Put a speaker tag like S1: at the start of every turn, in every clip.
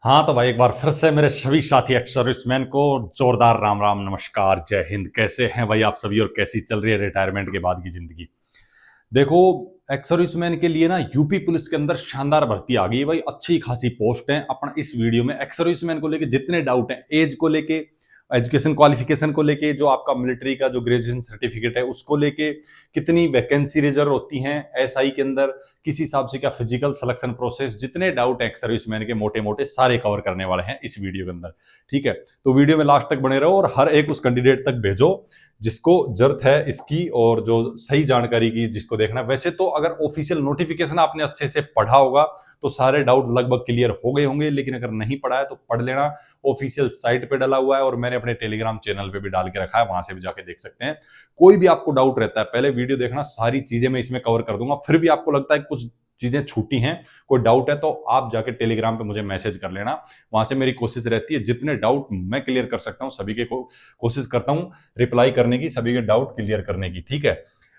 S1: हाँ तो भाई एक बार फिर से मेरे सभी साथी एक्स सर्विसमैन को जोरदार राम राम नमस्कार जय हिंद। कैसे हैं भाई आप सभी और कैसी चल रही है रिटायरमेंट के बाद की जिंदगी। देखो, एक्स सर्विसमैन के लिए ना यूपी पुलिस के अंदर शानदार भर्ती आ गई है भाई। अच्छी खासी पोस्ट है। अपन इस वीडियो में एक्स सर्विसमैन को लेके जितने डाउट हैं, एज को लेके, एजुकेशन क्वालिफिकेशन को लेके, जो आपका मिलिट्री का जो ग्रेजुएशन सर्टिफिकेट है उसको लेके, कितनी वैकेंसी रिजर्व होती हैं एसआई के अंदर, किस हिसाब से क्या फिजिकल सिलेक्शन प्रोसेस, जितने डाउट एक्स सर्विसमैन के मोटे मोटे सारे कवर करने वाले हैं इस वीडियो के अंदर। ठीक है, तो वीडियो में लास्ट तक बने रहो और हर एक उस कैंडिडेट तक भेजो जिसको जरूरत है इसकी और जो सही जानकारी की जिसको देखना। वैसे तो अगर ऑफिशियल नोटिफिकेशन आपने अच्छे से पढ़ा होगा तो सारे डाउट लगभग क्लियर हो गए होंगे, लेकिन अगर नहीं पढ़ा है तो पढ़ लेना। ऑफिशियल साइट पे डाला हुआ है और मैंने अपने टेलीग्राम चैनल पे भी डाल के रखा है, वहां से भी जाके देख सकते हैं। कोई भी आपको डाउट रहता है पहले वीडियो देखना, सारी चीजें मैं इसमें कवर कर दूंगा। फिर भी आपको लगता है कुछ चीजें छूटी हैं, कोई डाउट है, तो आप जाके टेलीग्राम पे मुझे मैसेज कर लेना। वहां से मेरी कोशिश रहती है जितने डाउट मैं क्लियर कर सकता हूँ सभी के कोशिश करता हूँ रिप्लाई करने की, सभी के डाउट क्लियर करने की। ठीक है,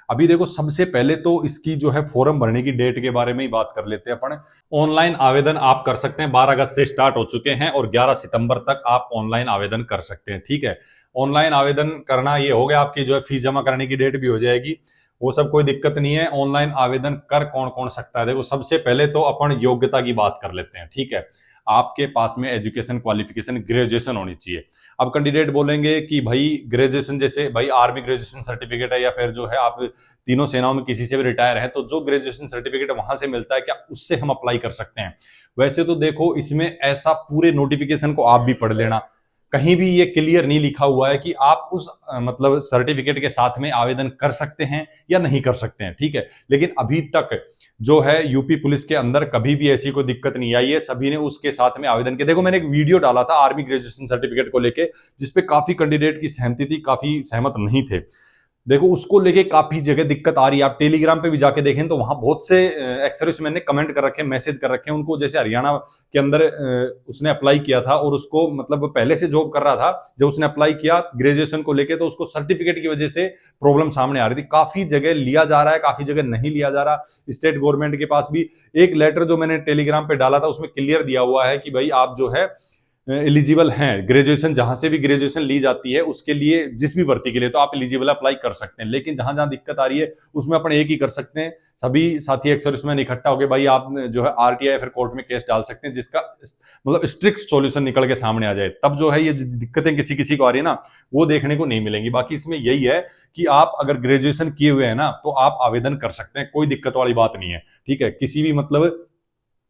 S1: अभी देखो सबसे पहले तो इसकी जो है फॉर्म भरने की डेट के बारे में ही बात कर लेते हैं अपन। ऑनलाइन आवेदन आप कर सकते हैं, 12 अगस्त से स्टार्ट हो चुके हैं और 11 सितंबर तक आप ऑनलाइन आवेदन कर सकते हैं। ठीक है, ऑनलाइन आवेदन करना ये हो गया, आपकी जो है फीस जमा करने की डेट भी हो जाएगी, वो सब कोई दिक्कत नहीं है। ऑनलाइन आवेदन कर कौन कौन सकता है, देखो सबसे पहले तो अपन योग्यता की बात कर लेते हैं। ठीक है, आपके पास में एजुकेशन क्वालिफिकेशन ग्रेजुएशन होनी चाहिए। अब कैंडिडेट बोलेंगे कि भाई ग्रेजुएशन, जैसे भाई आर्मी ग्रेजुएशन सर्टिफिकेट है या फिर जो है आप तीनों सेनाओं में किसी से भी रिटायर है तो जो ग्रेजुएशन सर्टिफिकेट वहां से मिलता है, क्या उससे हम अप्लाई कर सकते हैं? वैसे तो देखो इसमें ऐसा पूरे नोटिफिकेशन को आप भी पढ़ लेना, कहीं भी ये क्लियर नहीं लिखा हुआ है कि आप उस मतलब सर्टिफिकेट के साथ में आवेदन कर सकते हैं या नहीं कर सकते हैं। ठीक है, लेकिन अभी तक जो है यूपी पुलिस के अंदर कभी भी ऐसी कोई दिक्कत नहीं आई है, सभी ने उसके साथ में आवेदन किया। देखो मैंने एक वीडियो डाला था आर्मी ग्रेजुएशन सर्टिफिकेट को लेके, जिसपे काफी कैंडिडेट की सहमति थी, काफी सहमत नहीं थे। देखो उसको लेके काफी जगह दिक्कत आ रही है। आप टेलीग्राम पे भी जाके देखें तो वहां बहुत से एक्स सर्विसमैन ने कमेंट कर रखे हैं, मैसेज कर रखे हैं उनको। जैसे हरियाणा के अंदर उसने अप्लाई किया था और उसको मतलब पहले से जॉब कर रहा था, जब उसने अप्लाई किया ग्रेजुएशन को लेके तो उसको सर्टिफिकेट की वजह से प्रॉब्लम सामने आ रही थी। काफी जगह लिया जा रहा है, काफी जगह नहीं लिया जा रहा। स्टेट गवर्नमेंट के पास भी एक लेटर जो मैंने टेलीग्राम पे डाला था उसमें क्लियर दिया हुआ है कि भाई आप जो है एलिजिबल हैं, ग्रेजुएशन जहां से भी ग्रेजुएशन ली जाती है उसके लिए, जिस भी भर्ती के लिए तो आप एलिजिबल अप्लाई कर सकते हैं। लेकिन जहां जहां दिक्कत आ रही है उसमें अपन एक ही कर सकते हैं, सभी साथी एक्स सर्विसमैन इकट्ठा हो गए, भाई आप जो है आरटीआई फिर कोर्ट में केस डाल सकते हैं, जिसका मतलब स्ट्रिक्ट सॉल्यूशन निकल के सामने आ जाए। तब जो है ये दिक्कतें किसी किसी को आ रही है ना, वो देखने को नहीं मिलेंगी। बाकी इसमें यही है कि आप अगर ग्रेजुएशन किए हुए हैं ना तो आप आवेदन कर सकते हैं, कोई दिक्कत वाली बात नहीं है। ठीक है, किसी भी मतलब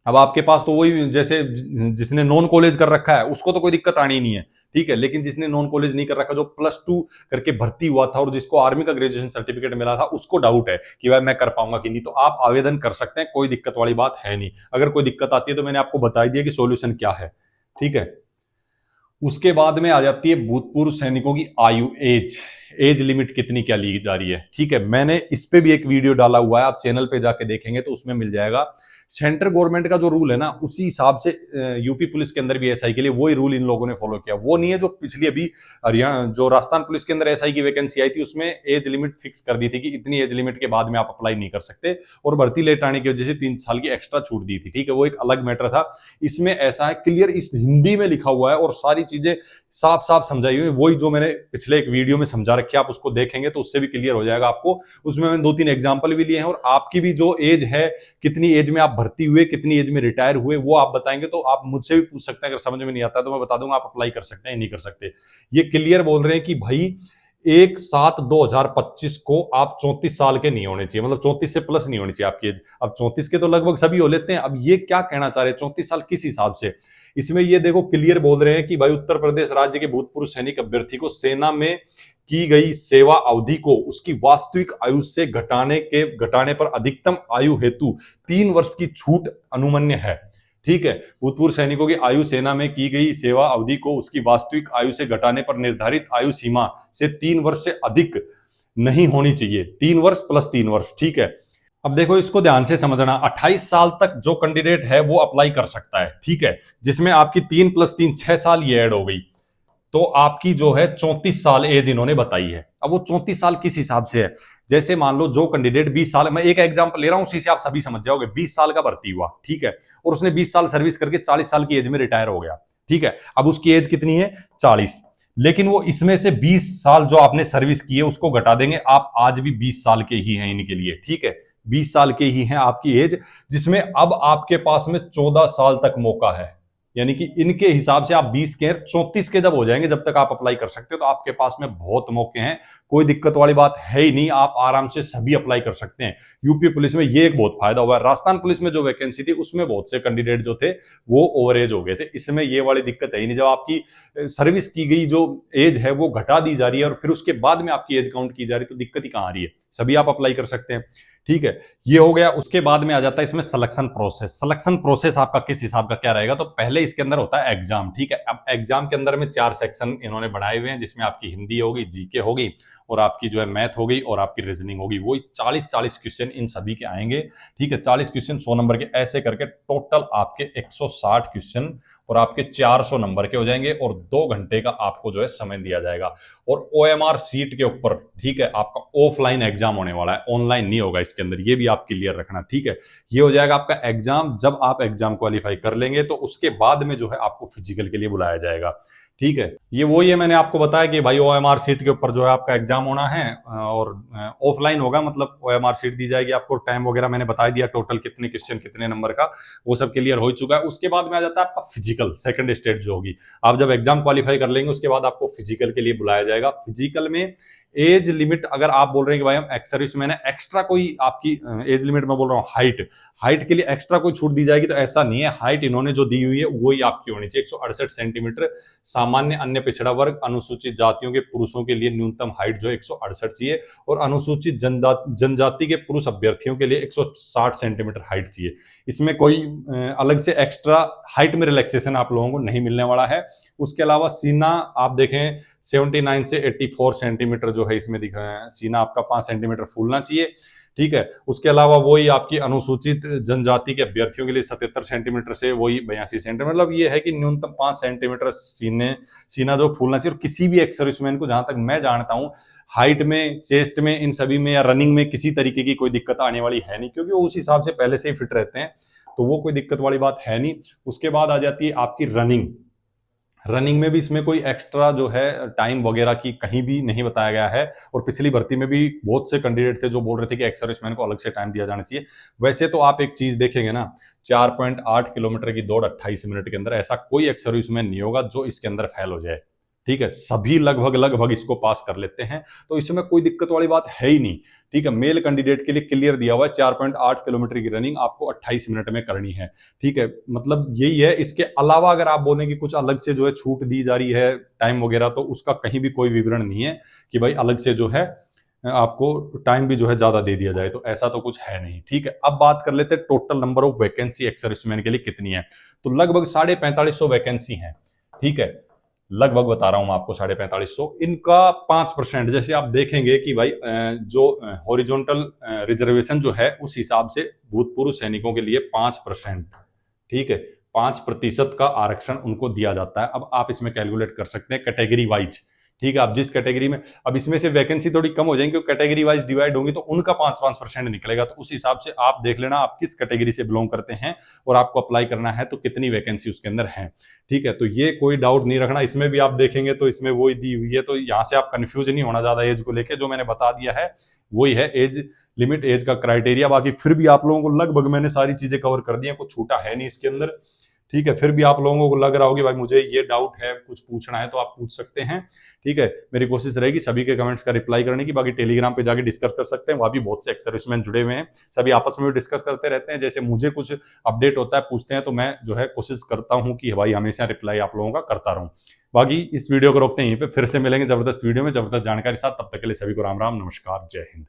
S1: अब आपके पास तो वही, जैसे जिसने नॉन कॉलेज कर रखा है उसको तो कोई दिक्कत आनी ही नहीं है। ठीक है, लेकिन जिसने नॉन कॉलेज नहीं कर रखा, जो +2 करके भर्ती हुआ था और जिसको आर्मी का ग्रेजुएशन सर्टिफिकेट मिला था, उसको डाउट है कि भाई मैं कर पाऊंगा कि नहीं, तो आप आवेदन कर सकते हैं, कोई दिक्कत वाली बात है नहीं। अगर कोई दिक्कत आती है तो मैंने आपको बता दिया कि सोल्यूशन क्या है। ठीक है, उसके बाद में आ जाती है भूतपूर्व सैनिकों की आयु, एज लिमिट कितनी क्या ली जा रही है। ठीक है, मैंने इस पे भी एक वीडियो डाला हुआ है, आप चैनल पे जाके देखेंगे तो उसमें मिल जाएगा। सेंट्रल गवर्नमेंट का जो रूल है ना उसी हिसाब से यूपी पुलिस के अंदर भी एसआई के लिए वही रूल इन लोगों ने फॉलो किया। वो नहीं है जो पिछली अभी हरियाणा जो राजस्थान पुलिस के अंदर एसआई की वैकेंसी आई थी उसमें एज लिमिट फिक्स कर दी थी कि इतनी एज लिमिट के बाद में आप अप्लाई नहीं कर सकते, और भर्ती लेट आने की वजह से 3 साल की एक्स्ट्रा छूट दी थी। ठीक है, वो एक अलग मैटर था। इसमें ऐसा है क्लियर, इस हिंदी में लिखा हुआ है और सारी चीजें साफ साफ समझाई हुई है, वही जो मैंने पिछले एक वीडियो में समझा रखी है, आप उसको देखेंगे तो उससे भी क्लियर हो जाएगा आपको। उसमें मैंने 2-3 एग्जाम्पल भी लिए हैं और आपकी भी जो एज है, कितनी एज में आप भर्ती हुए, कितनी एज में रिटायर हुए, वो आप बताएंगे तो आप मुझसे भी पूछ सकते हैं। अगर समझ में नहीं आता तो मैं बता दूंगा, आप अप्लाई कर सकते हैं नहीं कर सकते। ये क्लियर बोल रहे हैं कि भाई 1/7/2025 को आप 34 साल के नहीं होने चाहिए, मतलब 34 से प्लस नहीं होनी चाहिए आपकी एज। अब 34 के तो लगभग सभी हो लेते हैं, अब ये क्या कहना चाह रहे हैं 34 साल किस हिसाब से? इसमें ये देखो क्लियर बोल रहे हैं कि भाई उत्तर प्रदेश राज्य के भूतपूर्व सैनिक अभ्यर्थी को सेना में की गई सेवा अवधि को उसकी वास्तविक आयु से घटाने पर अधिकतम आयु हेतु 3 वर्ष की छूट अनुमन्य है। ठीक है, भूतपूर्व सैनिकों की आयु सेना में की गई सेवा अवधि को उसकी वास्तविक आयु से घटाने पर निर्धारित आयु सीमा से 3 वर्ष से अधिक नहीं होनी चाहिए, 3 वर्ष प्लस 3 वर्ष। ठीक है, अब देखो इसको ध्यान से समझना, 28 साल तक जो कैंडिडेट है वो अप्लाई कर सकता है। ठीक है, जिसमें आपकी 3 + 3 6 साल ये ऐड हो गई, तो आपकी जो है 34 साल एज इन्होंने बताई है। अब वो 34 साल किस हिसाब से है? जैसे मान लो जो कैंडिडेट 20 साल, मैं एक एग्जांपल ले रहा हूं, उसी से आप सभी समझ जाओगे। 20 साल का भर्ती हुआ, ठीक है, और उसने 20 साल सर्विस करके 40 साल की एज में रिटायर हो गया, ठीक है। अब उसकी एज कितनी है? 40। लेकिन वो इसमें से 20 साल जो आपने सर्विस की है उसको घटा देंगे, आप आज भी 20 साल के ही हैं इनके लिए, ठीक है। 20 साल के ही हैं आपकी एज, जिसमें अब आपके पास में 14 साल तक मौका है। यानी कि इनके हिसाब से आप 20 के 34 के जब हो जाएंगे, जब तक आप अप्लाई कर सकते हो, तो आपके पास में बहुत मौके हैं। कोई दिक्कत वाली बात है ही नहीं, आप आराम से सभी अप्लाई कर सकते हैं। यूपी पुलिस में ये एक बहुत फायदा हुआ है। राजस्थान पुलिस में जो वैकेंसी थी उसमें बहुत से कैंडिडेट जो थे वो ओवरेज हो गए थे, इसमें ये वाली दिक्कत है ही नहीं। जब आपकी सर्विस की गई जो एज है वो घटा दी जा रही है और फिर उसके बाद में आपकी एज काउंट की जा रही है, तो दिक्कत ही कहां आ रही है? सभी आप अप्लाई कर सकते हैं, ठीक है। ये हो गया। उसके बाद में आ जाता है इसमें सिलेक्शन प्रोसेस। सिलेक्शन प्रोसेस आपका किस हिसाब का क्या रहेगा? तो पहले इसके अंदर होता है एग्जाम, ठीक है। अब एग्जाम के अंदर में 4 सेक्शन इन्होंने बनाए हुए हैं, जिसमें आपकी हिंदी होगी, जीके होगी, और आपकी जो है मैथ होगी, और आपकी रीजनिंग होगी। वही 40-40 क्वेश्चन इन सभी के आएंगे, ठीक है। 40 क्वेश्चन 100 नंबर के, ऐसे करके टोटल आपके 160 क्वेश्चन और आपके 400 नंबर के हो जाएंगे, और 2 घंटे का आपको जो है समय दिया जाएगा। और ओएमआर सीट के ऊपर, ठीक है, आपका ऑफलाइन एग्जाम होने वाला है, ऑनलाइन नहीं होगा इसके अंदर, ये भी आप क्लियर रखना, ठीक है। ये हो जाएगा आपका एग्जाम। जब आप एग्जाम क्वालिफाई कर लेंगे तो उसके बाद में जो है आपको फिजिकल के लिए बुलाया जाएगा, ठीक है। ये वही है, मैंने आपको बताया कि भाई ओएमआर सीट के ऊपर जो है आपका एग्जाम होना है, और ऑफलाइन होगा, मतलब ओएमआर सीट दी जाएगी आपको। टाइम वगैरह मैंने बता दिया, टोटल कितने क्वेश्चन कितने नंबर का, वो सब क्लियर हो चुका है। उसके बाद में आ जाता है आपका फिजिकल, सेकंड स्टेज जो होगी। आप जब एग्जाम क्वालिफाई कर लेंगे उसके बाद आपको फिजिकल के लिए बुलाया जाएगा। फिजिकल में एज लिमिट, अगर आप बोल रहे हैं कि भाई हम एक्स सर्विस मैन है, एक्स्ट्रा कोई आपकी एज लिमिट में बोल रहा हूँ, हाइट के लिए एक्स्ट्रा कोई छूट दी जाएगी, तो ऐसा नहीं है। हाइट इन्होंने जो दी हुई है वही आपकी होनी चाहिए, 168 सेंटीमीटर। सामान्य अन्य पिछड़ा वर्ग अनुसूचित जातियों के पुरुषों के लिए न्यूनतम हाइट जो है 168 चाहिए, और अनुसूचित जनजाति के पुरुष अभ्यर्थियों के लिए 160 सेंटीमीटर हाइट चाहिए। इसमें कोई अलग से एक्स्ट्रा हाइट में रिलैक्सेशन आप लोगों को नहीं मिलने वाला है। उसके अलावा सीना आप देखें 79 से 84 सेंटीमीटर जो है इसमें दिखा है, सीना आपका 5 सेंटीमीटर फूलना चाहिए, ठीक है। उसके अलावा वही आपकी अनुसूचित जनजाति के अभ्यर्थियों के लिए 77 सेंटीमीटर से वही 82 सेंटीमीटर, मतलब ये है कि न्यूनतम 5 सेंटीमीटर सीना जो फूलना चाहिए। और किसी भी एक्स सर्विसमैन को, जहां तक मैं जानता हूं, हाइट में, चेस्ट में, इन सभी में या रनिंग में किसी तरीके की कोई दिक्कत आने वाली है नहीं, क्योंकि वो उस हिसाब से पहले से ही फिट रहते हैं, तो वो कोई दिक्कत वाली बात है नहीं। उसके बाद आ जाती है आपकी रनिंग में भी इसमें कोई एक्स्ट्रा जो है टाइम वगैरह की कहीं भी नहीं बताया गया है। और पिछली भर्ती में भी बहुत से कैंडिडेट थे जो बोल रहे थे कि एक्स सर्विसमैन को अलग से टाइम दिया जाना चाहिए। वैसे तो आप एक चीज देखेंगे ना, 4.8 किलोमीटर की दौड़ 28 मिनट के अंदर, ऐसा कोई एक्स सर्विसमैन नहीं होगा जो इसके अंदर फेल हो जाए, ठीक है। सभी लगभग इसको पास कर लेते हैं, तो इसमें कोई दिक्कत वाली बात है ही नहीं, ठीक है। मेल कैंडिडेट के लिए क्लियर दिया हुआ है, 4.8 किलोमीटर की रनिंग आपको 28 मिनट में करनी है, ठीक है। मतलब यही है। इसके अलावा अगर आप बोलें कि कुछ अलग से जो है छूट दी जा रही है टाइम वगैरह, तो उसका कहीं भी कोई विवरण नहीं है कि भाई अलग से जो है आपको टाइम भी जो है ज्यादा दे दिया जाए, तो ऐसा तो कुछ है नहीं, ठीक है। अब बात कर लेते हैं total number of vacancy ex serviceman के लिए कितनी है। तो लगभग 4550 वैकेंसी है, ठीक है। लगभग बता रहा हूं मैं आपको 4550। इनका 5%, जैसे आप देखेंगे कि भाई जो हॉरिजॉन्टल रिजर्वेशन जो है उस हिसाब से भूतपूर्व सैनिकों के लिए 5%, ठीक है, 5% का आरक्षण उनको दिया जाता है। अब आप इसमें कैलकुलेट कर सकते हैं कैटेगरी वाइज, ठीक है। आप जिस कैटेगरी में, अब इसमें से वैकेंसी थोड़ी कम हो जाएंगी क्योंकि कैटेगरी वाइज डिवाइड होंगी, तो उनका 5% निकलेगा। तो उस हिसाब से आप देख लेना आप किस कैटेगरी से बिलोंग करते हैं और आपको अप्लाई करना है तो कितनी वैकेंसी उसके अंदर है, ठीक है। तो ये कोई डाउट नहीं रखना। इसमें भी आप देखेंगे तो इसमें वही दी हुई है, तो यहाँ से आप कंफ्यूज नहीं होना ज्यादा एज को लेकर। जो मैंने बता दिया है वही है एज लिमिट, एज का क्राइटेरिया। बाकी फिर भी आप लोगों को लगभग मैंने सारी चीजें कवर कर दी हैं, कुछ छूटा है नहीं इसके अंदर, ठीक है। फिर भी आप लोगों को लग रहा हो कि भाई मुझे ये डाउट है, कुछ पूछना है, तो आप पूछ सकते हैं, ठीक है। मेरी कोशिश रहेगी सभी के कमेंट्स का रिप्लाई करने की। बाकी टेलीग्राम पे जाके डिस्कस कर सकते हैं, वहां भी बहुत से एक्स सर्विसमैन जुड़े हुए हैं, सभी आपस में भी डिस्कस करते रहते हैं। जैसे मुझे कुछ अपडेट होता है, पूछते हैं, तो मैं जो है कोशिश करता हूं कि भाई हमेशा रिप्लाई आप लोगों का करता रहूं। बाकी इस वीडियो को रोकते हैं यहीं पे, फिर से मिलेंगे जबरदस्त वीडियो में जबरदस्त जानकारी के साथ। तब तक के लिए सभी को राम राम, नमस्कार, जय हिंद।